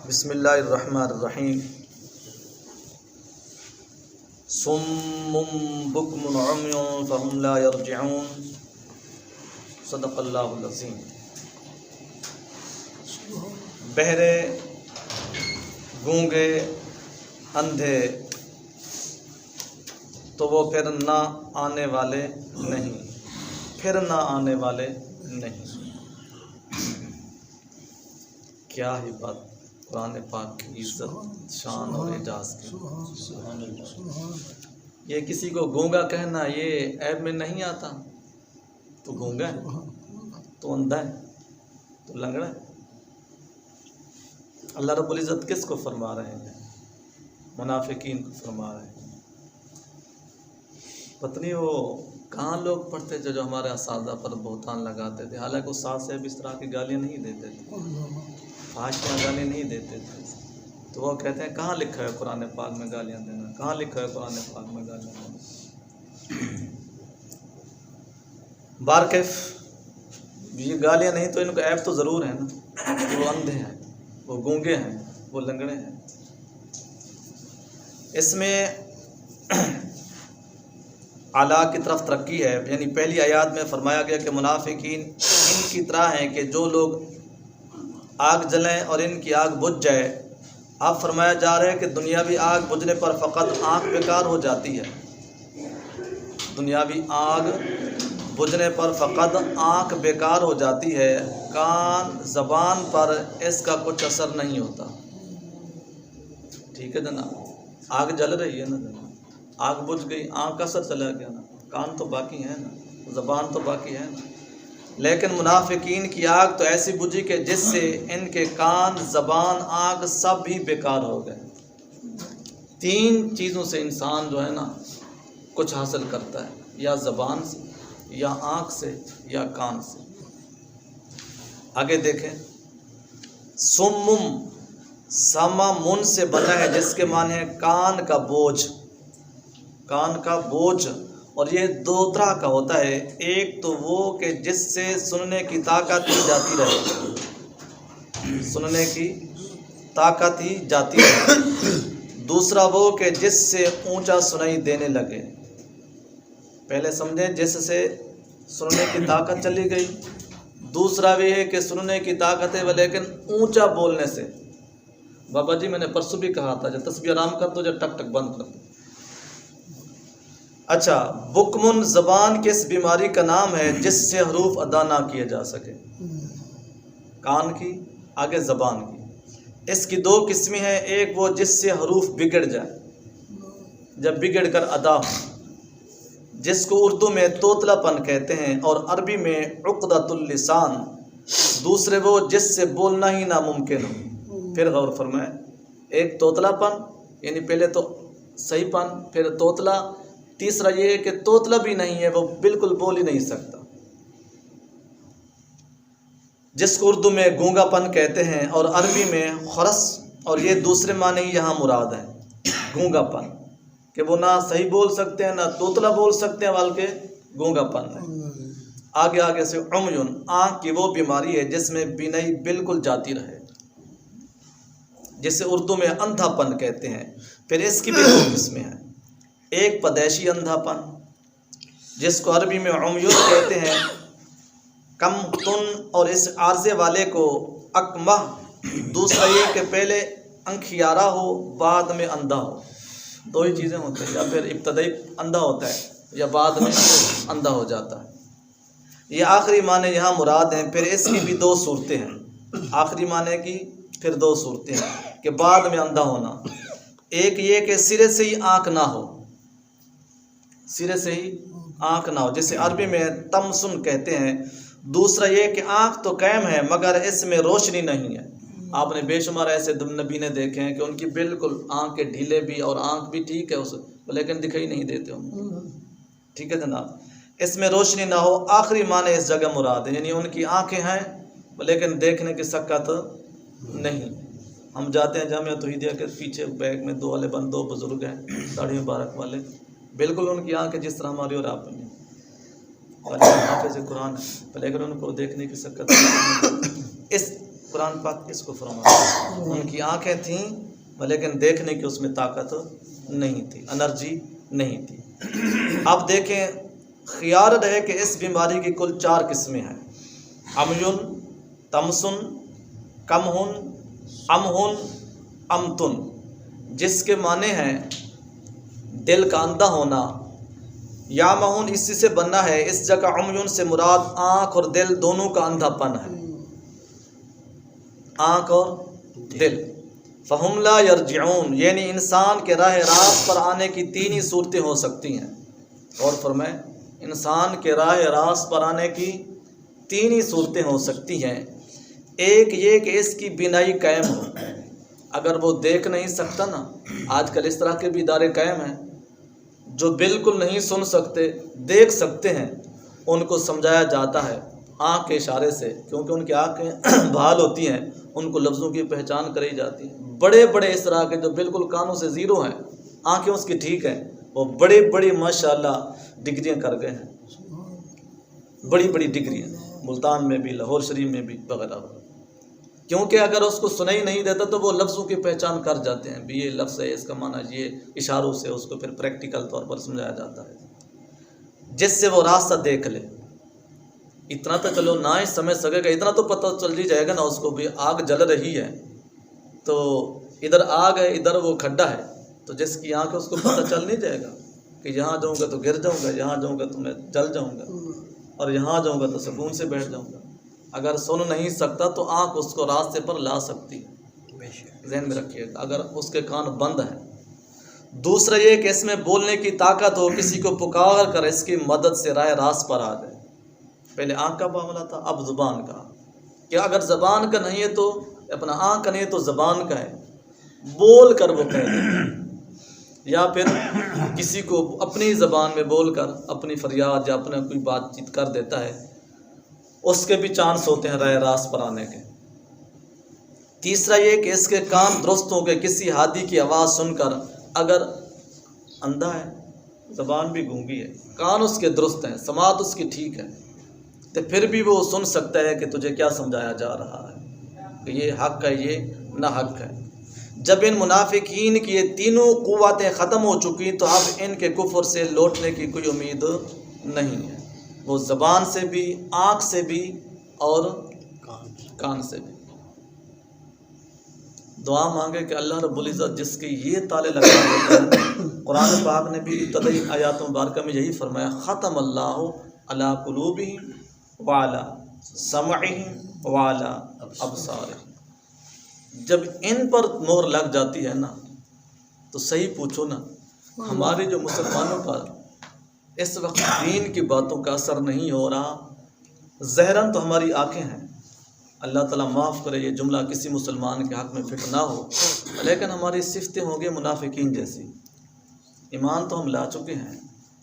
بسم اللہ الرحمن الرحیم صم بکم عمی فہم لا یرجعون صدق اللہ العظیم۔ بہرے، گونگے، اندھے تو وہ پھر نہ آنے والے نہیں، پھر نہ آنے والے نہیں۔ کیا ہی بات قرآن پاک کی عزت، شان اور اعجاز کی۔ یہ کسی کو گونگا کہنا یہ عیب میں نہیں آتا۔ تو گونگا ہے، تو اندھا ہے، تو لنگڑا ہے۔ اللہ رب العزت کس کو فرما رہے ہیں؟ منافقین کو فرما رہے ہیں۔ پتہ نہیں وہ کہاں لوگ پڑھتے تھے جو ہمارے اساتذہ پر بہتان لگاتے تھے، حالانکہ استاد صاحب اس طرح کی گالیاں نہیں دیتے تھے، فحاشیاں گالیاں نہیں دیتے تھے۔ تو وہ کہتے ہیں کہاں لکھا ہے قرآن پاک میں گالیاں دینا، کہاں لکھا ہے قرآن پاک میں گالیاں دینا۔ بارکیف یہ گالیاں نہیں تو ان کو عیب تو ضرور ہے نا کہ وہ اندھے ہیں، وہ گونگے ہیں، وہ لنگڑے ہیں۔ اس میں اعلیٰ کی طرف ترقی ہے، یعنی پہلی آیات میں فرمایا گیا کہ منافقین ان کی طرح ہیں کہ جو لوگ آگ جلیں اور ان کی آگ بجھ جائے۔ اب فرمایا جا رہا ہے کہ دنیاوی آگ بجھنے پر فقط آنکھ بیکار ہو جاتی ہے، دنیاوی آگ بجھنے پر فقط آنکھ بیکار ہو جاتی ہے، کان زبان پر اس کا کچھ اثر نہیں ہوتا۔ ٹھیک ہے جناب، آگ جل رہی ہے نا جناب، آگ بجھ گئی، آنکھ کا اثر چلا گیا نا، کان تو باقی ہے نا، زبان تو باقی ہے نا۔ لیکن منافقین کی آگ تو ایسی بجھی کہ جس سے ان کے کان، زبان، آنکھ سب بھی بیکار ہو گئے۔ تین چیزوں سے انسان جو ہے نا کچھ حاصل کرتا ہے، یا زبان سے، یا آنکھ سے، یا کان سے۔ آگے دیکھیں، سمم، سما من سے بنا ہے جس کے معنی ہے کان کا بوجھ، کان کا بوجھ۔ اور یہ دو طرح کا ہوتا ہے، ایک تو وہ کہ جس سے سننے کی طاقت ہی جاتی رہے، سننے کی طاقت ہی جاتی رہے۔ دوسرا وہ کہ جس سے اونچا سنائی دینے لگے۔ پہلے سمجھیں جس سے سننے کی طاقت چلی گئی، دوسرا بھی ہے کہ سننے کی طاقت ہے لیکن اونچا بولنے سے۔ بابا جی میں نے پرسوں بھی کہا تھا جب تسبیح آرام کر دو، جب ٹک ٹک بند کر دو۔ اچھا، بکمن زبان کس بیماری کا نام ہے جس سے حروف ادا نہ کیے جا سکے؟ کان کی، آگے زبان کی۔ اس کی دو قسمیں ہیں، ایک وہ جس سے حروف بگڑ جائے، جب بگڑ کر ادا ہو، جس کو اردو میں توتلا پن کہتے ہیں اور عربی میں عقدۃ اللسان۔ دوسرے وہ جس سے بولنا ہی ناممکن ہو۔ پھر غور فرمائیں، ایک توتلا پن یعنی پہلے تو صحیح پن، پھر توتلا، تیسرا یہ ہے کہ توتلا بھی نہیں ہے، وہ بالکل بول ہی نہیں سکتا، جس کو اردو میں گونگا پن کہتے ہیں اور عربی میں خرس، اور یہ دوسرے معنی یہاں مراد ہے، گونگا پن، کہ وہ نہ صحیح بول سکتے ہیں نہ توتلا بول سکتے ہیں بلکہ گونگا پن ہے۔ آگے سے عمیون، آنکھ کی وہ بیماری ہے جس میں بینائی بالکل جاتی رہے، جسے اردو میں اندھا پن کہتے ہیں۔ پھر اس کی بھی دو قسمیں ہیں، ایک پدیشی اندھا پن جس کو عربی میں عمیون کہتے ہیں، کم تن، اور اس عارضے والے کو اکمہ۔ دوسرا یہ کہ پہلے انکھیارا ہو بعد میں اندھا ہو، دو ہی چیزیں ہوتی ہیں، یا پھر ابتدائی اندھا ہوتا ہے یا بعد میں اندھا ہو جاتا ہے۔ یہ آخری معنی یہاں مراد ہیں۔ پھر اس کی بھی دو صورتیں ہیں، آخری معنی کی پھر دو صورتیں ہیں کہ بعد میں اندھا ہونا۔ ایک یہ کہ سرے سے ہی آنکھ نہ ہو، سرے سے ہی آنکھ نہ ہو، جسے عربی میں تمسن کہتے ہیں۔ دوسرا یہ کہ آنکھ تو قائم ہے مگر اس میں روشنی نہیں ہے۔ آپ نے بے شمار ایسے نبی نے دیکھے ہیں کہ ان کی بالکل آنکھ کے ڈھیلے بھی اور آنکھ بھی ٹھیک ہے اس لیکن دکھائی نہیں دیتے ان۔ ٹھیک ہے جناب، اس میں روشنی نہ ہو، آخری معنی اس جگہ مراد ہے، یعنی ان کی آنکھیں ہیں لیکن دیکھنے کی سکت نہیں۔ ہم جاتے ہیں جامعہ توحیدیہ کے پیچھے بیگ میں دو بزرگ ہیں داڑھی مبارک والے، بالکل ان کی آنکھیں جس طرح ہماری اور آپ میں، حافظ قرآن ہے لیکن ان کو دیکھنے کی سکت نہیں۔ اس قرآن پاک کس کو فرماتا ہے؟ ان کی آنکھیں تھیں لیکن دیکھنے کی اس میں طاقت نہیں تھی، انرجی نہیں تھی۔ اب دیکھیں، خیال رہے کہ اس بیماری کی کل 4 قسمیں ہیں: عمیٌ، تمسن، کمہن، امہن، امتن، جس کے معنی ہیں دل کا اندھا ہونا، یا مہن اسی سے بننا ہے۔ اس جگہ عمیٌ سے مراد آنکھ اور دل دونوں کا اندھا پن ہے، آنکھ اور دل۔ فہم لا یرجعون، یعنی انسان کے راہ راست پر آنے کی 3 ہی صورتیں ہو سکتی ہیں۔ اور فرمائیں، انسان کے راہ راست پر آنے کی 3 ہی صورتیں ہو سکتی ہیں۔ ایک یہ کہ اس کی بینائی قائم ہو، اگر وہ دیکھ نہیں سکتا نا، آج کل اس طرح کے بھی ادارے قائم ہیں جو بالکل نہیں سن سکتے، دیکھ سکتے ہیں، ان کو سمجھایا جاتا ہے آنکھ کے اشارے سے، کیونکہ ان کی آنکھیں بحال ہوتی ہیں، ان کو لفظوں کی پہچان کرائی جاتی ہے۔ بڑے بڑے اس طرح کے جو بالکل کانوں سے زیرو ہیں، آنکھیں اس کی ٹھیک ہیں، وہ بڑی بڑی ماشاءاللہ ڈگریاں کر گئے ہیں، بڑی بڑی ڈگریاں، ملتان میں بھی، لاہور شریف میں بھی، وغیرہ وغیرہ۔ کیونکہ اگر اس کو سنائی نہیں دیتا تو وہ لفظوں کی پہچان کر جاتے ہیں، بھی یہ لفظ ہے، اس کا معنی یہ، اشاروں سے اس کو پھر پریکٹیکل طور پر سمجھایا جاتا ہے، جس سے وہ راستہ دیکھ لے۔ اتنا تو چلو نہ ہی سمجھ سکے گا، اتنا تو پتہ چل ہی جائے گا نا اس کو بھی آگ جل رہی ہے، تو ادھر آگ ہے، ادھر وہ کھڈا ہے، تو جس کی آنکھ ہے اس کو پتہ چل نہیں جائے گا کہ یہاں جاؤں گا تو گر جاؤں گا، یہاں جاؤں گا تو میں جل جاؤں گا، اور یہاں جاؤں گا تو سکون سے بیٹھ جاؤں گا۔ اگر سن نہیں سکتا تو آنکھ اس کو راستے پر لا سکتی ہے، ذہن میں رکھیے گا، اگر اس کے کان بند ہیں۔ دوسرا یہ کہ اس میں بولنے کی طاقت ہو، کسی کو پکار کر اس کی مدد سے راہ راست پر آ جائے۔ پہلے آنکھ کا معاملہ تھا، اب زبان کا، کہ اگر زبان کا نہیں ہے تو اپنا آنکھ کا نہیں ہے تو زبان کا ہے، بول کر وہ کہہ دے، یا پھر کسی کو اپنی زبان میں بول کر اپنی فریاد یا اپنا کوئی بات چیت کر دیتا ہے، اس کے بھی چانس ہوتے ہیں راہ راست پر آنے کے۔ تیسرا یہ کہ اس کے کان درست ہوں کہ کسی ہادی کی آواز سن کر، اگر اندھا ہے، زبان بھی گونگی ہے، کان اس کے درست ہیں، سماعت اس کی ٹھیک ہے، تو پھر بھی وہ سن سکتا ہے کہ تجھے کیا سمجھایا جا رہا ہے، کہ یہ حق ہے، یہ نہ حق ہے۔ جب ان منافقین کی یہ تینوں قوتیں ختم ہو چکی تو اب ان کے کفر سے لوٹنے کی کوئی امید نہیں ہے، وہ زبان سے بھی، آنکھ سے بھی اور کان سے بھی۔ دعا مانگے کہ اللہ رب العزت جس کے یہ تالے لگا دیتا ہے، قرآن پاک نے بھی ابتدائی آیات مبارکہ میں یہی فرمایا، ختم اللہ علی قلوبہم وعلی سمعہم وعلی ابصارہم۔ جب ان پر مہر لگ جاتی ہے نا، تو صحیح پوچھو نا، ہمارے جو مسلمانوں پر اس وقت دین کی باتوں کا اثر نہیں ہو رہا، ظاہراً تو ہماری آنکھیں ہیں، اللہ تعالیٰ معاف کرے یہ جملہ کسی مسلمان کے حق میں فٹ نہ ہو، لیکن ہماری صفتیں ہوں گی منافقین جیسی۔ ایمان تو ہم لا چکے ہیں،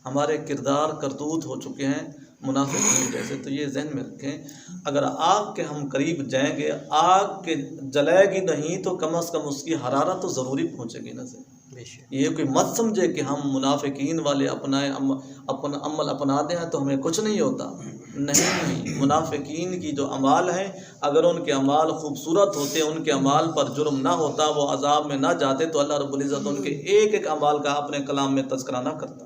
ہمارے کردار کرتوت ہو چکے ہیں منافقین جیسے، تو یہ ذہن میں رکھیں، اگر آگ کے ہم قریب جائیں گے، آگ کے جلائے گی نہیں تو کم از کم اس کی حرارت تو ضروری پہنچے گی نا سے۔ یہ کوئی مت سمجھے کہ ہم منافقین والے اپنا عمل اپناتے ہیں تو ہمیں کچھ نہیں ہوتا، نہیں، منافقین کی جو اعمال ہیں، اگر ان کے اعمال خوبصورت ہوتے، ان کے اعمال پر جرم نہ ہوتا، وہ عذاب میں نہ جاتے، تو اللہ رب العزت ان کے ایک ایک اعمال کا اپنے کلام میں تذکرہ نہ کرتا۔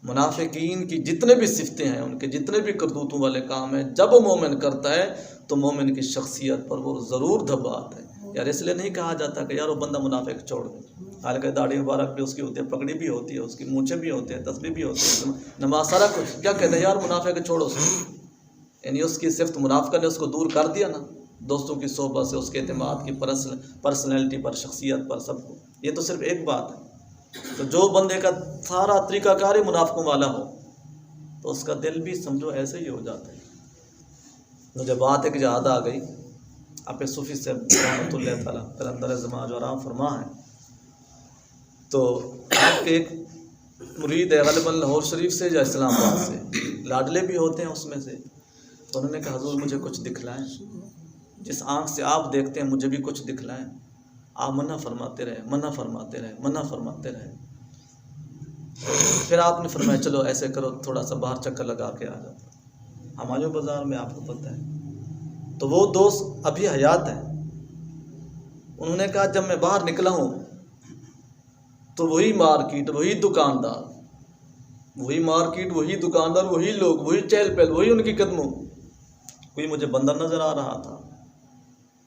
منافقین کی جتنے بھی صفتیں ہیں، ان کے جتنے بھی کرتوتوں والے کام ہیں، جب مومن کرتا ہے تو مومن کی شخصیت پر وہ ضرور دھبا آتا ہے۔ یار اس لیے نہیں کہا جاتا کہ یار وہ بندہ منافق چھوڑ دے، حالانکہ داڑھی مبارک بھی اس کی ہوتی ہے، پگڑی بھی ہوتی ہے، اس کی مونچھیں بھی ہوتی ہیں، تسبیح بھی ہوتی ہے، نماز، سارا کچھ، کیا کہتے ہیں یار منافق چھوڑو اس کو، یعنی اس کی صفت منافقت نے اس کو دور کر دیا نا، دوستوں کی صحبت سے، اس کے اعتماد کی پرسنالٹی پر، شخصیت پر، سب کو۔ یہ تو صرف ایک بات ہے، تو جو بندے کا سارا طریقہ کار ہی منافقوں والا ہو تو اس کا دل بھی سمجھو ایسے ہی ہو جاتا ہے۔ مجھے بات ایک یاد آ گئی، آپ صوفی سے رحمۃ اللہ تعالیٰ قلندر زمان جو آرام فرما ہے، تو آپ کے ایک مرید ہے غالباً لاہور شریف سے یا اسلام آباد سے، لاڈلے بھی ہوتے ہیں اس میں سے، تو انہوں نے کہا حضور مجھے کچھ دکھلائیں، جس آنکھ سے آپ دیکھتے ہیں مجھے بھی کچھ دکھلائیں۔ آپ منع فرماتے رہے، منع فرماتے رہے، منع فرماتے رہے، پھر آپ نے فرمایا چلو ایسے کرو، تھوڑا سا باہر چکر لگا کے آ جاتا، ہمایوں بازار میں آپ کو پتہ ہے، تو وہ دوست ابھی حیات ہیں. انہوں نے کہا جب میں باہر نکلا ہوں تو وہی مارکیٹ، وہی دکاندار، وہی مارکیٹ، وہی دکاندار، وہی لوگ، وہی چہل پہل، وہی ان کی قدموں. کوئی مجھے بندر نظر آ رہا تھا،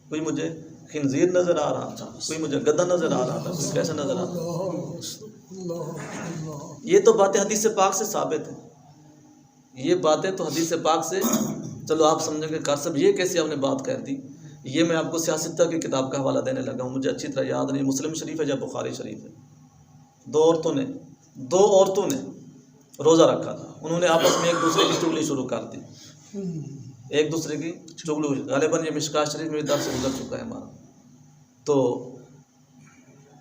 کوئی مجھے خنزیر نظر آ رہا تھا، کوئی مجھے گدھا نظر آ رہا تھا، کوئی کیسا نظر آ رہا تھا. یہ تو باتیں حدیث پاک سے ثابت ہیں. یہ باتیں تو حدیث پاک سے، چلو آپ سمجھیں گے کار صاحب یہ کیسے آپ نے بات کہہ دی. یہ میں آپ کو سیاستہ کی کتاب کا حوالہ دینے لگا ہوں، مجھے اچھی طرح یاد نہیں، مسلم شریف ہے یا بخاری شریف ہے. دو عورتوں نے روزہ رکھا تھا. انہوں نے آپس میں ایک دوسرے کی چگلی شروع کر دی، ایک دوسرے کی چگلی. غالباً یہ مشکات شریف میں درس گزر چکا ہے ہمارا. تو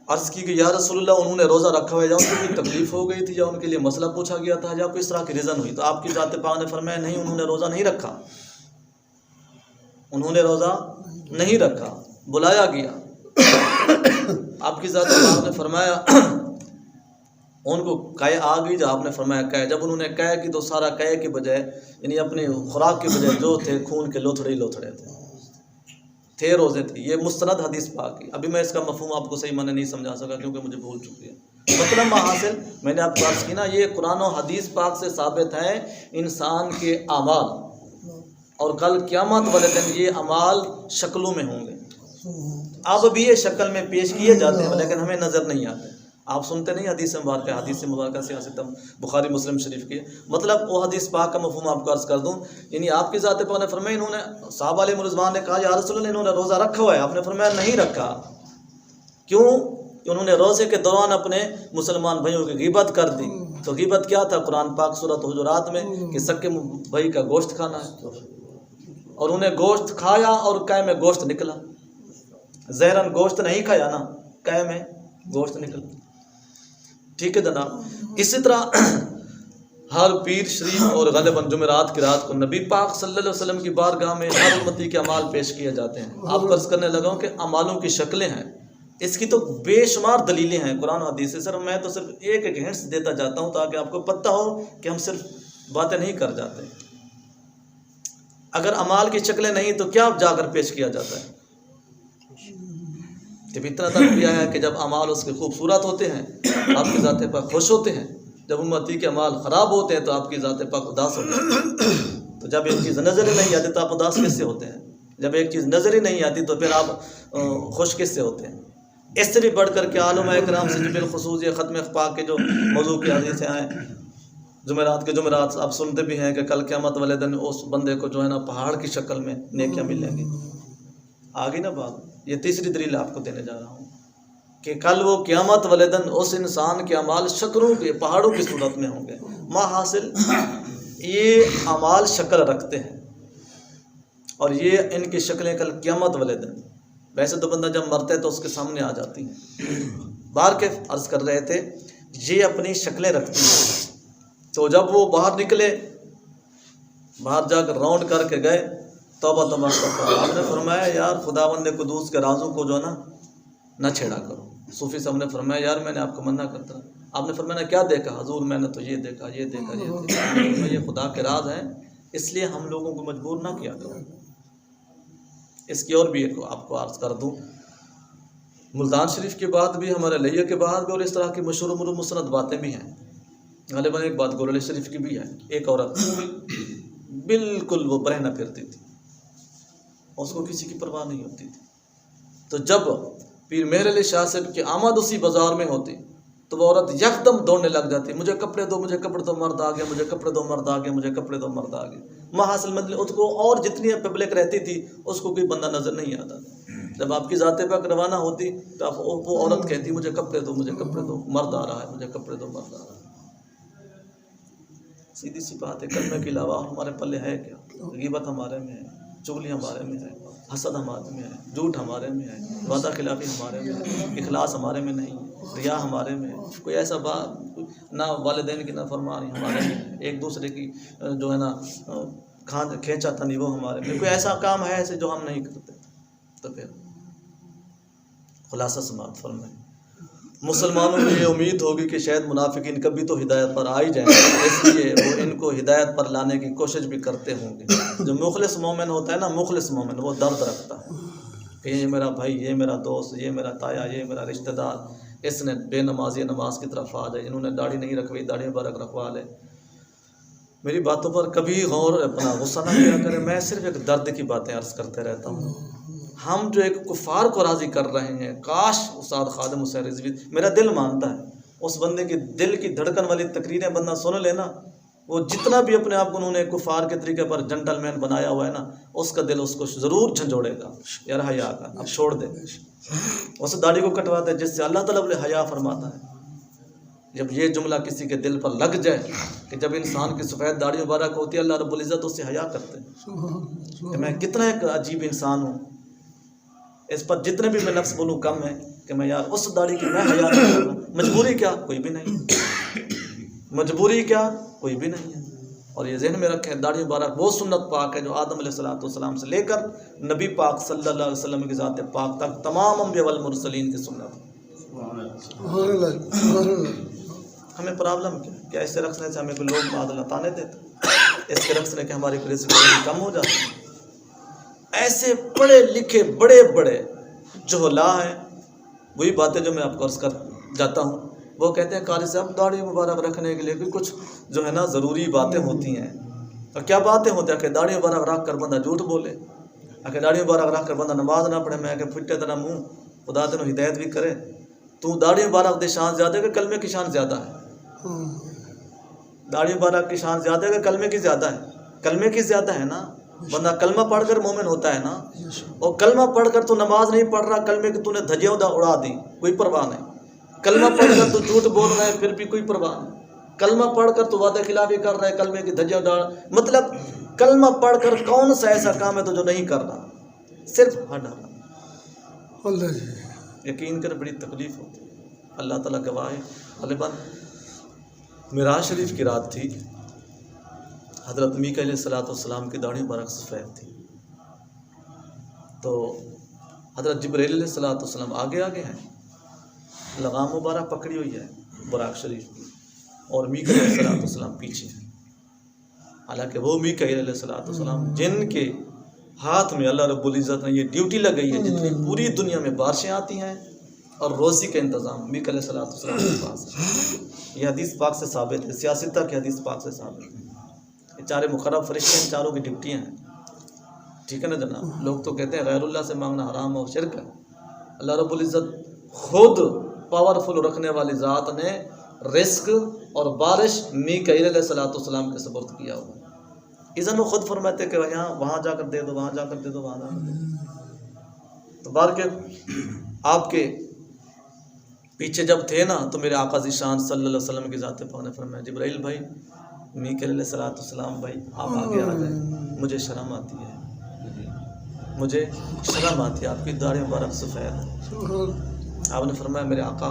عرض کی کہ یا رسول اللہ انہوں نے روزہ رکھا ہوا ہے، یا ان کو کوئی تکلیف ہو گئی تھی، یا ان کے لیے مسئلہ پوچھا گیا تھا، یا کوئی اس طرح کی ریزن ہوئی. تو آپ کی ذات پاک نے فرمایا نہیں، انہوں نے روزہ نہیں رکھا، انہوں نے روزہ نہیں رکھا. بلایا گیا، آپ کی ذات پاک نے فرمایا ان کو قے آ گئی. جب آپ نے فرمایا قے، جب انہوں نے قے کی تو سارا قے کے بجائے یعنی اپنی خوراک کے بجائے جو تھے خون کے لوتھڑے تھے روزے تھے. یہ مستند حدیث پاک کی. ابھی میں اس کا مفہوم آپ کو صحیح میں نے نہیں سمجھا سکا کیونکہ مجھے بھول چکی ہے. مطلب حاصل میں نے آپ کو عرض کی نا، یہ قرآن و حدیث پاک سے ثابت ہے انسان کے اعمال، اور کل قیامت والے دن یہ اعمال شکلوں میں ہوں گے. اب بھی یہ شکل میں پیش کیے جاتے ہیں لیکن ہمیں نظر نہیں آتے. آپ سنتے نہیں حدیث مبارکہ سیاست بخاری مسلم شریف کی. مطلب وہ حدیث پاک کا مفہوم آپ کو عرض کر دوں. یعنی آپ کی ذات پاک نے فرمایا، انہوں نے صحابہ علیہ رضوان نے کہا یا رسول اللہ انہوں نے روزہ رکھا ہوا ہے. آپ نے فرمایا نہیں رکھا. کیوں؟ کہ انہوں نے روزے کے دوران اپنے مسلمان بھائیوں کی غیبت کر دی. تو غیبت کیا تھا؟ قرآن پاک سورۃ حجرات میں کہ سکے بھائی کا گوشت کھانا ہے، اور انہیں گوشت کھایا اور قے میں گوشت نکلا. زہرن گوشت نہیں کھایا نا، قے میں گوشت نکلا. ٹھیک ہے جناب. اسی طرح ہر پیر شریف اور غالباً جمعرات کی رات کو نبی پاک صلی اللہ علیہ وسلم کی بارگاہ میں ہر امتی کے اعمال پیش کیے جاتے ہیں. آپ عرض کرنے لگا ہوں کہ اعمالوں کی شکلیں ہیں، اس کی تو بے شمار دلیلیں ہیں قرآن و حدیث سے. سر میں تو صرف ایک ہنٹس دیتا جاتا ہوں تاکہ آپ کو پتہ ہو کہ ہم صرف باتیں نہیں کر جاتے. اگر اعمال کی شکلیں نہیں تو کیا جا کر پیش کیا جاتا ہے؟ جب اتنا تک کیا ہے کہ جب اعمال اس کے خوبصورت ہوتے ہیں آپ کی ذات پاک خوش ہوتے ہیں، جب امتی کے اعمال خراب ہوتے ہیں تو آپ کی ذات پاک اداس ہوتے ہیں. تو جب ایک چیز نظر ہی نہیں آتی تو آپ اداس کس سے ہوتے ہیں؟ جب ایک چیز نظر ہی نہیں آتی تو پھر آپ خوش کس سے ہوتے ہیں؟ اس سے بھی بڑھ کر کے علماء کرام سے جو بالخصوص یہ ختم پاک کے جو موضوع کی حدیثیں ہیں، جمعرات آپ سنتے بھی ہیں کہ کل قیامت والے دن اس بندے کو جو ہے نا پہاڑ کی شکل میں نیکیاں ملیں گی. آگے نا بات. یہ تیسری دلیل آپ کو دینے جا رہا ہوں کہ کل وہ قیامت والے دن اس انسان کے اعمال شکلوں کے پہاڑوں کی صورت میں ہوں گے. ما حاصل یہ اعمال شکل رکھتے ہیں اور یہ ان کی شکلیں کل قیامت والے دن، ویسے تو بندہ جب مرتا ہے تو اس کے سامنے آ جاتی ہیں. باہر کے عرض کر رہے تھے یہ اپنی شکلیں رکھتی ہیں. تو جب وہ باہر نکلے، باہر جا کر راؤنڈ کر کے گئے، توبہ توبہ کرتا. آپ نے فرمایا یار خداوند قدوس کے رازوں کو جو ہے نا نہ چھیڑا کرو. صوفی صاحب نے فرمایا یار میں نے آپ کو منع کرتا. آپ نے فرمایا کیا دیکھا؟ حضور میں نے تو یہ دیکھا. یہ خدا کے راز ہیں، اس لیے ہم لوگوں کو مجبور نہ کیا کرو. اس کی اور بھی ایک آپ کو عرض کر دوں، ملتان شریف کی بات بھی، ہمارے لیہ کے بعد بھی، اور اس طرح کی مشہور مسند باتیں بھی ہیں. غالباً ایک بات گولڑے شریف کی بھی ہے. ایک عورت بالکل وہ برہنہ پھرتی تھی، اس کو کسی کی پرواہ نہیں ہوتی تھی. تو جب پیر مہر علی شاہ صاحب کی آمد اسی بازار میں ہوتی تو وہ عورت یکدم دوڑنے لگ جاتی، مجھے کپڑے دو، مجھے کپڑے دو، مرد آ گیا، مجھے کپڑے دو، مرد آ گیا، مجھے کپڑے دو، مرد آ گیا. محاصل مطلب اس کو اور جتنی پبلک رہتی تھی اس کو کوئی بندہ نظر نہیں آتا تھا. جب آپ کی ذات پاک روانہ ہوتی تو وہ عورت کہتی مجھے کپڑے دو، مجھے کپڑے دو، مرد آ رہا ہے، مجھے کپڑے دو، مرد آ رہا ہے. سیدھی سی بات ہے، کلمے کے علاوہ ہمارے پلے ہے کیا؟ غیبت ہمارے میں ہے، چغلی ہمارے میں ہے، حسد ہمارے میں ہے، جھوٹ ہمارے میں ہے، وعدہ خلافی ہمارے میں ہے، اخلاص ہمارے میں نہیں ہے، ریا ہمارے میں ہے. کوئی ایسا بات نہ والدین کی نہ فرمانی ہمارے میں ہے، ایک دوسرے کی جو ہے نا کھینچا تھا وہ ہمارے میں. کوئی ایسا کام ہے ایسے جو ہم نہیں کرتے. تو پھر خلاصہ سماعت فرمائیں. مسلمانوں کو یہ امید ہوگی کہ شاید منافقین کبھی تو ہدایت پر آ ہی جائیں، اس لیے وہ ان کو ہدایت پر لانے کی کوشش بھی کرتے ہوں گے. جو مخلص مومن ہوتا ہے نا، مخلص مومن، وہ درد رکھتا ہے کہ یہ میرا بھائی، یہ میرا دوست، یہ میرا تایا، یہ میرا رشتہ دار، اس نے بے نمازی نماز کی طرف آ جائے، انہوں نے داڑھی نہیں رکھوائی، داڑھی مبارک رکھوا لے۔ میری باتوں پر کبھی غور اپنا غصہ نہ کیا کرے، میں صرف ایک درد کی باتیں عرض کرتے رہتا ہوں۔ ہم جو ایک کفار کو راضی کر رہے ہیں، کاش استاد خادم حسین رضوی، میرا دل مانتا ہے اس بندے کی دل کی دھڑکن والی تقریریں بندہ سن لینا، وہ جتنا بھی اپنے آپ کو انہوں نے کفار کے طریقے پر جنٹل مین بنایا ہوا ہے نا، اس کا دل اس کو ضرور جھنجھوڑے گا، یار حیا کا اب چھوڑ دے، اس داڑھی کو کٹوا دے، جس سے اللہ تعالیٰ حیا فرماتا ہے۔ جب یہ جملہ کسی کے دل پر لگ جائے کہ جب انسان کی سفید داڑھی مبارک ہوتی ہے، اللہ رب العزت اس سے حیا کرتے ہیں کہ میں کتنا ایک عجیب انسان ہوں، اس پر جتنے بھی میں لفظ بولوں کم ہے کہ میں یار اس داڑھی کی میں حیا نہیں کر رہا۔ مجبوری کیا؟ کوئی بھی نہیں، مجبوری کیا؟ کوئی بھی نہیں ہے۔ اور یہ ذہن میں رکھیں، داڑھی مبارک وہ سنت پاک ہے جو آدم علیہ السلام سے لے کر نبی پاک صلی اللہ علیہ وسلم کی ذات پاک تک تمام انبیاء والمرسلین کی سنت۔ ہمیں پرابلم کیا اسے رکھنے سے ہمیں کوئی لوگ بادل تانے دیتے، اس کے رکھنے کے ہماری رزق کم ہو جاتی ہے۔ ایسے پڑھے لکھے بڑے بڑے جہلا ہیں، وہی باتیں جو میں آپ کو عرض کر جاتا ہوں، وہ کہتے ہیں قاری صاحب داڑھی مبارک رکھنے کے لیے بھی کچھ جو ہے نا ضروری باتیں ہوتی ہیں۔ اور کیا باتیں ہوتی ہیں کہ داڑھی مبارک رکھ کر بندہ جھوٹ بولے، کہ داڑھی مبارک رکھ کر بندہ نماز نہ پڑھے، میں کہ پھٹے تیرا منہ، خدا تینوں ہدایت بھی کرے، تو داڑھی مبارک دی شان زیادہ ہے کہ کلمے کی شان زیادہ ہے؟ داڑھی مبارک کی شان زیادہ ہے کہ کلمے کی زیادہ ہے؟ کلمے کی زیادہ ہے نا، بندہ کلمہ پڑھ کر مومن ہوتا ہے نا، اور کلمہ پڑھ کر تو نماز نہیں پڑھ رہا، کلمے کی تو نے دھجیاں اڑا دی، کوئی پرواہ نہیں۔ کلمہ پڑھ کر تو جھوٹ بول رہا ہے، پھر بھی کوئی پرواہ نہیں۔ کلمہ پڑھ کر تو وعدہ خلافی کر رہا ہے، کلمے کی دھجیاں اڑا، مطلب کلمہ پڑھ کر کون سا ایسا کام ہے تو جو نہیں کر رہا، صرف ہڈا۔ یقین کر بڑی تکلیف ہوتی ہے، اللہ تعالیٰ گواہ ہے۔ غالباً معراج شریف کی رات تھی، حضرت میکائیل علیہ السلام کی داڑھی مبارک سفید تھی، تو حضرت جبرائیل علیہ السلام آگے ہیں، لگام مبارک پکڑی ہوئی ہے براق شریف کی، اور میکائیل علیہ السلام پیچھے ہیں۔ حالانکہ وہ میکائیل علیہ السلام جن کے ہاتھ میں اللہ رب العزت نے یہ ڈیوٹی لگئی ہے، جتنی پوری دنیا میں بارشیں آتی ہیں اور روزی کا انتظام میکائیل علیہ السلام کے پاس ہے۔ یہ حدیث پاک سے ثابت ہے، سیاستہ کی حدیث پاک سے ثابت ہے۔ یہ چارے مقرب فرشتے ہیں، چاروں کی ڈپٹیاں ہیں، ٹھیک ہے نا جناب؟ لوگ تو کہتے ہیں غیر اللہ سے مانگنا حرام اور شرک ہے، اللہ رب العزت خود پاورفل رکھنے والی ذات نے رزق اور بارش میکائیل علیہ السلام کے سپرد کیا ہوا، اذن وہ خود فرماتے کہ وہاں جا کر دے دو، وہاں جا کر دے دو، وہاں جا کر دے دو۔ تو بار کے آپ کے پیچھے جب تھے نا، تو میرے آقا ذیشان صلی اللہ علیہ وسلم کی ذات پاک نے فرمایا جبرائیل بھائی، میکائیل علیہ السلام بھائی، آپ آگے آ جائیں، مجھے شرم آتی ہے، مجھے شرم آتی ہے، آپ کی داڑھی مبارک سفید ہے۔ آپ نے فرمایا میرے آقا،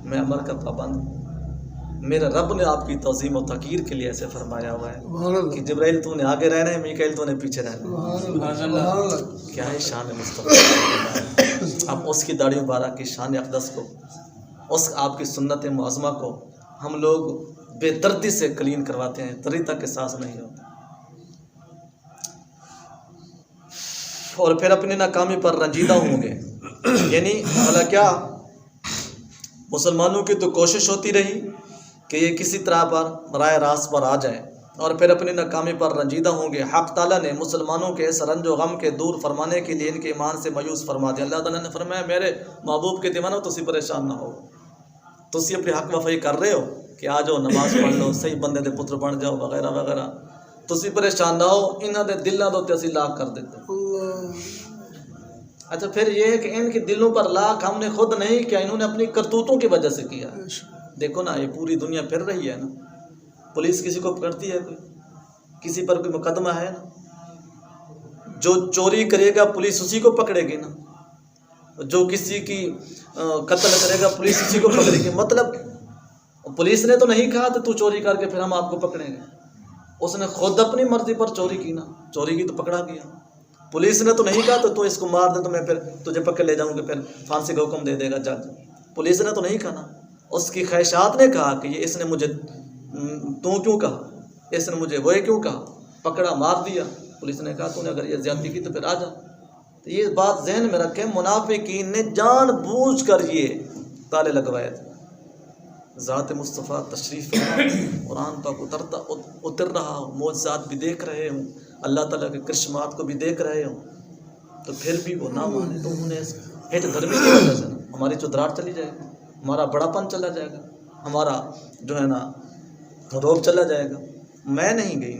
میں عمر کا پابند ہوں، میرے رب نے آپ کی تعظیم و تقیر کے لیے ایسے فرمایا ہوا ہے کہ جبرائیل تو نے آگے رہنا ہے، میکائیل تو نے پیچھے رہنا ہے۔ کیا ہے شان مصطفیٰ! اب اس کی داڑھی مبارک کی شان اقدس کو، اس آپ کی سنت معظمہ کو ہم لوگ بے دردی سے کلین کرواتے ہیں، دردی تک احساس نہیں ہوتا، اور پھر اپنی ناکامی پر رنجیدہ ہوں گے۔ یعنی حالانکہ کیا مسلمانوں کی تو کوشش ہوتی رہی کہ یہ کسی طرح پر راہ راست پر آ جائیں، اور پھر اپنی ناکامی پر رنجیدہ ہوں گے۔ حق تعالیٰ نے مسلمانوں کے اس رنج و غم کے دور فرمانے کے لیے ان کے ایمان سے مایوس فرما دیا۔ اللہ تعالیٰ نے فرمایا میرے محبوب کے دیوانوں تسی پریشان نہ ہو، تسی اپنی حق وفائی کر رہے ہو کہ آ جاؤ نماز پڑھ لو، صحیح بندے دے پتر بن جاؤ وغیرہ وغیرہ، تسی پریشان نہ ہو، انہاں دے دلاں دے اسی لاکھ کر دیتے۔ اچھا پھر یہ ہے کہ ان کے دلوں پر لاکھ ہم نے خود نہیں کیا، انہوں نے اپنی کرتوتوں کی وجہ سے کیا۔ دیکھو نا یہ پوری دنیا پھر رہی ہے نا، پولیس کسی کو پکڑتی ہے، کوئی کسی پر کوئی مقدمہ ہے نا، جو چوری کرے گا پولیس اسی کو پکڑے گی نا، جو کسی کی قتل کرے گا پولیس اسی کو پکڑے گی۔ مطلب پولیس نے تو نہیں کہا تو چوری کر کے پھر ہم آپ کو پکڑیں گے، اس نے خود اپنی مرضی پر چوری کی نا، چوری کی تو پکڑا گیا۔ پولیس نے تو نہیں کہا تو اس کو مار دے تو میں پھر تجھے پکڑ لے جاؤں گا، پھر پھانسی کا حکم دے دے گا جج۔ پولیس نے تو نہیں کہا نا، اس کی خواہشات نے کہا کہ یہ اس نے مجھے تو کیوں کہا، اس نے مجھے وہ کیوں کہا، پکڑا، مار دیا. پولیس نے کہا تو نے اگر یہ زیادتی کی تو پھر آ جا. تو یہ بات ذہن میں رکھیں، منافقین نے جان بوجھ کر یہ تالے لگوائے تھے. ذات مصطفیٰ تشریف قرآن پاک اتر رہا ہوں، معجزات بھی دیکھ رہے ہوں، اللہ تعالیٰ کے کرشمات کو بھی دیکھ رہے ہوں، تو پھر بھی وہ نہ مانے. تو انہوں نے ہٹ دھرمی کی وجہ سے ہماری چودراہٹ چلی جائے گی، ہمارا بڑا پن چلا جائے گا، ہمارا جو ہے نا روب چلا جائے گا. میں نہیں گئی.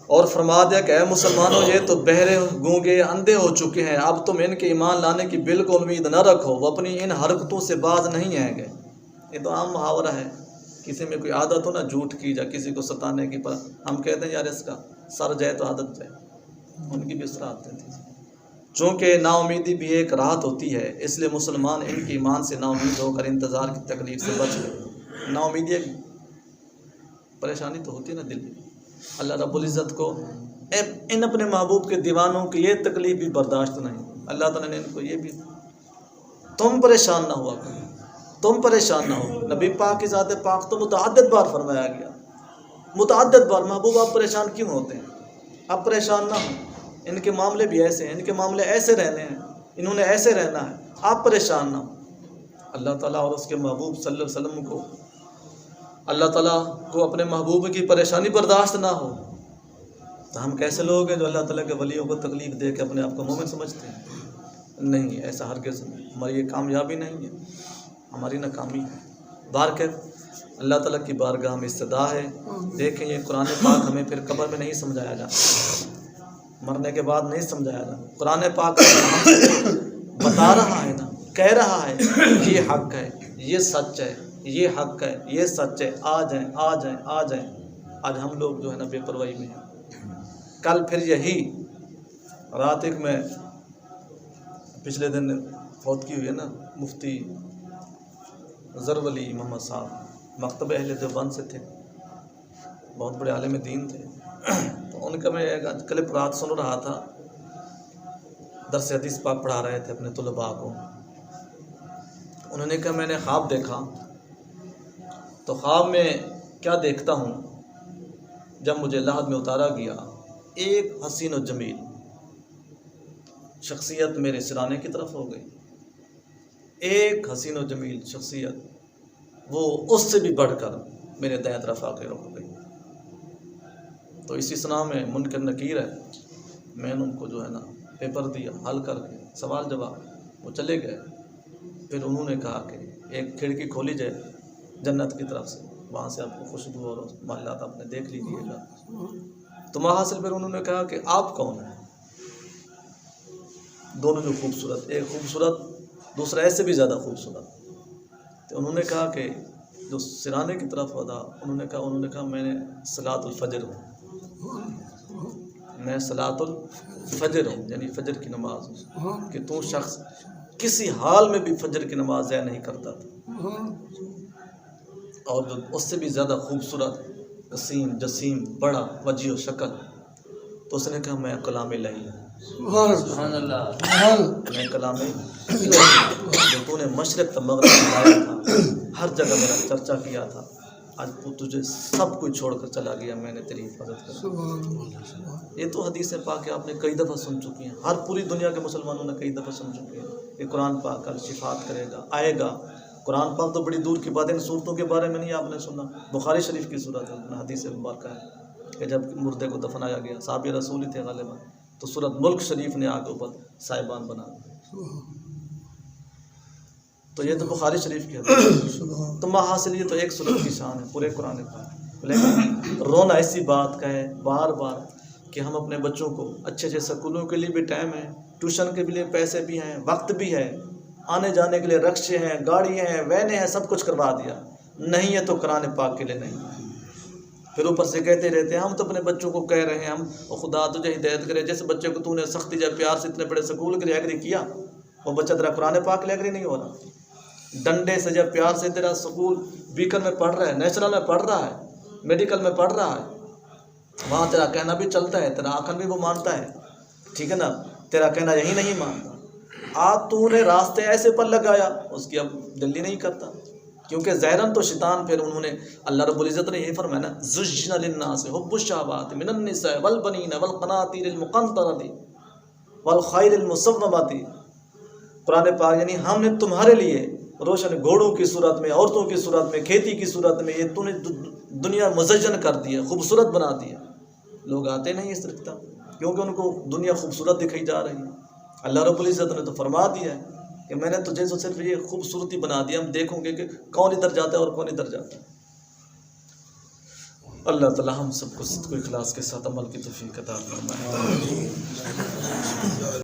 اور فرما دیا کہ اے مسلمانوں، یہ تو بہرے، گونگے، اندھے ہو چکے ہیں، اب تم ان کے ایمان لانے کی بالکل امید نہ رکھو، وہ اپنی ان حرکتوں سے باز نہیں آئیں گے. یہ تو عام محاورہ ہے. کسی میں کوئی عادت ہو نا جھوٹ کی یا کسی کو ستانے کی، پر ہم کہتے ہیں یار اس کا سر جائے تو عادت جائے. ان کی بھی اس طرح عادتیں تھیں. چونکہ نا امیدی بھی ایک راحت ہوتی ہے، اس لیے مسلمان ان کے ایمان سے نا امید ہو کر انتظار کی تکلیف سے بچ گئے. نا امیدی ایک پریشانی تو ہوتی ہے نا دل میں. اللہ رب العزت کو ان اپنے محبوب کے دیوانوں کی یہ تکلیف بھی برداشت نہیں. اللہ تعالیٰ نے ان کو یہ بھی، تم پریشان نہ ہوا کرو، تم پریشان نہ ہو. نبی پاک کی ذات پاک تو متعدد بار فرمایا گیا، متعدد بار، محبوب آپ پریشان کیوں ہوتے ہیں؟ آپ پریشان نہ ہوں، ان کے معاملے بھی ایسے ہیں، ان کے معاملے ایسے رہنے ہیں، انہوں نے ایسے رہنا ہے، آپ پریشان نہ ہوں. اللہ تعالیٰ اور اس کے محبوب صلی اللہ علیہ وسلم کو، اللہ تعالیٰ کو اپنے محبوب کی پریشانی برداشت نہ ہو تو ہم کیسے لوگ ہیں جو اللہ تعالیٰ کے ولیوں کو تکلیف دے کے اپنے آپ کو مومن سمجھتے ہیں؟ نہیں، ایسا ہرگز نہیں. ہماری یہ کامیابی نہیں ہے، ہماری ناکامی ہے. بہرکیف اللہ تعالیٰ کی بارگاہ میں استدعا ہے. دیکھیں یہ قرآن پاک ہمیں پھر قبر میں نہیں سمجھایا جاتا، مرنے کے بعد نہیں سمجھایا جاتا. قرآن پاک بتا رہا ہے نا، کہہ رہا ہے یہ حق ہے، یہ سچ ہے، یہ حق ہے، یہ سچ ہے، آ جائیں آ جائیں آ جائیں. آج ہم لوگ جو ہے نا بے پرواہی میں ہیں. کل پھر یہی رات ایک میں پچھلے دن فوت کی ہوئی ہے نا مفتی زرولی محمد صاحب، مکتب اہل دیوبند سے تھے، بہت بڑے عالم دین تھے. تو ان کا میں ایک کلپ رات سن رہا تھا، درس حدیث پاک پڑھا رہے تھے اپنے طلباء کو. انہوں نے کہا میں نے خواب دیکھا، تو خواب میں کیا دیکھتا ہوں، جب مجھے لحد میں اتارا گیا، ایک حسین و جمیل شخصیت میرے سرانے کی طرف ہو گئی. ایک حسین و جمیل شخصیت، وہ اس سے بھی بڑھ کر میرے دائیں طرف آ کے رک گئی. تو اسی سنا میں منکر نکیر ہے، میں نے ان کو جو ہے نا پیپر دیا، حل کر کے سوال جواب، وہ چلے گئے. پھر انہوں نے کہا کہ ایک کھڑکی کھولی جائے جنت کی طرف سے، وہاں سے آپ کو خوشبو اور محلات آپ نے دیکھ لیجیے گا. تو ماحصل پھر انہوں نے کہا کہ آپ کون ہیں؟ دونوں جو خوبصورت، ایک خوبصورت دوسرا ایسے بھی زیادہ خوبصورت. تو انہوں نے کہا کہ جو سرانے کی طرف ہوتا، انہوں نے کہا میں نے صلاۃ الفجر ہوں، میں صلاۃ الفجر ہوں، یعنی فجر کی نماز ہوں. کہ تو شخص کسی حال میں بھی فجر کی نماز ضائع نہیں کرتا تھا. اور جو اس سے بھی زیادہ خوبصورت، قسیم، جسیم، بڑا، وجیح و شکل، تو اس نے کہا میں کلام الہی ہوں. سبحان اللہ، میں کلام جو تو نے مشرق تک مغرب میں لایا تھا، ہر جگہ میرا چرچا کیا تھا، آج تو تجھے سب کچھ چھوڑ کر چلا گیا، میں نے تیری حفاظت کر. یہ تو حدیث پاک آپ نے کئی دفعہ سن چکی ہیں، ہر پوری دنیا کے مسلمانوں نے کئی دفعہ سن چکے ہیں. کہ قرآن پاک کل شفاعت کرے گا، آئے گا. قرآن پاک تو بڑی دور کی بات ہے، ان صورتوں کے بارے میں نہیں آپ نے سنا. بخاری شریف کی صورت ہے، حدیث مبارکہ ہے کہ جب مردے کو دفنایا گیا، صحابی رسول ہی تھے غالباً، تو سورت ملک شریف نے آگے اوپر صاحبان بنا. تو یہ تو بخاری شریف کی حدیث. تو ماحصل یہ تو ایک سورت کی شان ہے پورے قرآن پاک. لیکن رونا ایسی بات کا ہے بار بار کہ ہم اپنے بچوں کو اچھے اچھے سکولوں کے لیے بھی ٹائم ہے، ٹیوشن کے لیے پیسے بھی ہیں، وقت بھی ہے، آنے جانے کے لیے رکشے ہیں، گاڑیاں ہیں، وینیں ہیں، سب کچھ کروا دیا. نہیں ہے تو قرآن پاک کے لیے نہیں. پھر اوپر سے کہتے رہتے ہیں ہم تو اپنے بچوں کو کہہ رہے ہیں، ہم خدا تجھے ہدایت کرے. جیسے بچے کو تو نے سختی جب پیار سے اتنے بڑے سکول کے لیے ایگری کیا، وہ بچہ تیرا قرآن پاک کے لیے ایگری نہیں ہو رہا. ڈنڈے سے جب پیار سے تیرا سکول بیکن میں پڑھ رہا ہے، نیشنل میں پڑھ رہا ہے، میڈیکل میں پڑھ رہا ہے، وہاں تیرا کہنا بھی چلتا ہے، تیرا آنکھن بھی وہ مانتا ہے، ٹھیک ہے نا، تیرا کہنا یہی نہیں مانتا. آپ تو نے راستے ایسے پر لگایا، اس کی اب دل ہی نہیں کرتا. کیونکہ ظاہراً تو شیطان پھر انہوں نے اللہ رب العزت نے یہ فرمایا نا زُجِّنَ لِلنَّاسِ حُبُّ الشَّهَوَاتِ مِنَ النِّسَاءِ وَالْبَنِينَ وَالْقَنَاطِيرِ الْمُقَنطَرَةِ وَالْخَيْلِ الْمُصَوَّمَةِ قرآن پاک یعنی ہم نے تمہارے لیے روشن گھوڑوں کی صورت میں، عورتوں کی صورت میں، کھیتی کی صورت میں یہ تو نے دنیا مزین کر دی ہے، خوبصورت بنا دی ہے. لوگ آتے نہیں اس طرح کیونکہ ان کو دنیا خوبصورت دکھائی جا رہی ہے. اللہ رب العزت نے تو فرما دیا ہے کہ میں نے تجھے تو صرف یہ خوبصورتی بنا دیا، ہم دیکھوں گے کہ کون ادھر جاتا ہے اور کون ادھر جاتا ہے. اللہ تعالی ہم سب کو صدق و اخلاص کے ساتھ عمل کی توفیق عطا فرمائے.